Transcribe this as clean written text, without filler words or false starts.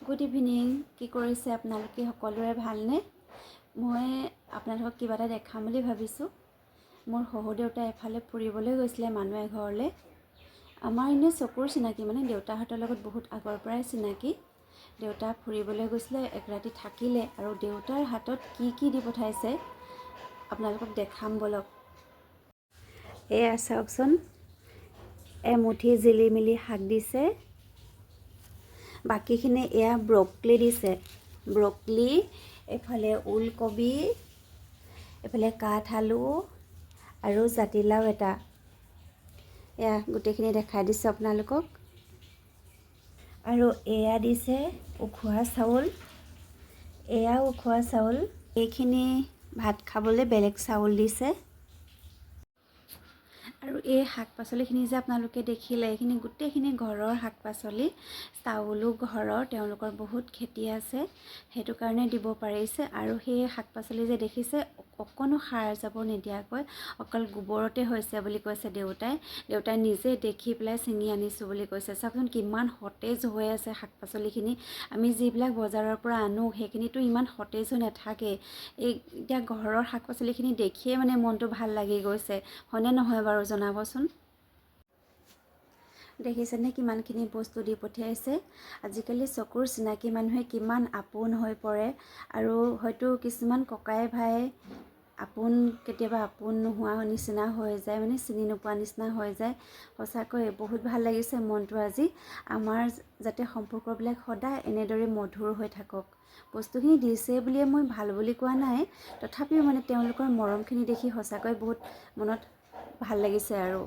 Good evening. কি কৰিছে আপোনালোকে? সকলোৰে ভালনে? মই আপোনালোকক কিবা এটা দেখাম বুলি ভাবিছোঁ। মোৰ শহুৰ দেউতা এফালে ফুৰিবলৈ গৈছিলে মানুহ এঘৰলৈ। আমাৰ এনেই চকুৰ চিনাকি, মানে দেউতাহঁতৰ লগত বহুত আগৰ পৰাই চিনাকি। দেউতা ফুৰিবলৈ গৈছিলে, এক ৰাতি থাকিলে, আৰু দেউতাৰ হাতত কি কি দি পঠাইছে আপোনালোকক দেখাম বলক। এয়া চাওকচোন, এমুঠি জিলিমিলি শাক দিছে। বাকীখিনি এয়া ব্ৰকলি দিছে, ব্ৰকলি, এফালে ওলকবি, এফালে কাঠআলু আৰু জাতিলাও এটা। এয়া গোটেইখিনি দেখাই দিছোঁ আপোনালোকক। আৰু এয়া দিছে উখোৱা চাউল, এয়া উখোৱা চাউল। এইখিনি ভাত খাবলৈ বেলেগ চাউল দিছে। আৰু এই শাক পাচলিখিনি যে আপোনালোকে দেখিলে, এইখিনি গোটেইখিনি ঘৰৰ শাক পাচলি। চাউলো ঘৰৰ, তেওঁলোকৰ বহুত খেতি আছে, সেইটো কাৰণে দিব পাৰিছে। আৰু সেই শাক পাচলি যে দেখিছে, অকণো সাৰ যাব নিদিয়াকৈ অকল গোবৰতে হৈছে বুলি কৈছে দেউতাই নিজে দেখি পেলাই ছিঙি আনিছোঁ বুলি কৈছে। চাওকচোন কিমান সতেজ হৈ আছে শাক পাচলিখিনি। আমি যিবিলাক বজাৰৰ পৰা আনো সেইখিনিতো ইমান সতেজ হৈ নাথাকে। এতিয়া ঘৰৰ শাক পাচলিখিনি দেখিয়ে মানে মনটো ভাল লাগি গৈছে, হয়নে নহয় বাৰু জনাবচোন। দেখিছেনে কিমানখিনি বস্তু দি পঠিয়াইছে। আজিকালি চকুৰ চিনাকি মানুহে কিমান আপোন হৈ পৰে, আৰু হয়তো কিছুমান ককাই ভাই কেতিয়াবা আপোন নোহোৱা নিচিনা হৈ যায়, মানে চিনি নোপোৱা নিচিনা হৈ যায়। সঁচাকৈ বহুত ভাল লাগিছে মনটো আজি। আমাৰ যাতে সম্পৰ্কবিলাক সদায় এনেদৰে মধুৰ হৈ থাকক। বস্তুখিনি দিছে বুলিয়ে মই ভাল বুলি কোৱা নাই, তথাপিও মানে তেওঁলোকৰ মৰমখিনি দেখি সঁচাকৈ বহুত মনত ভাল লাগিছে আৰু।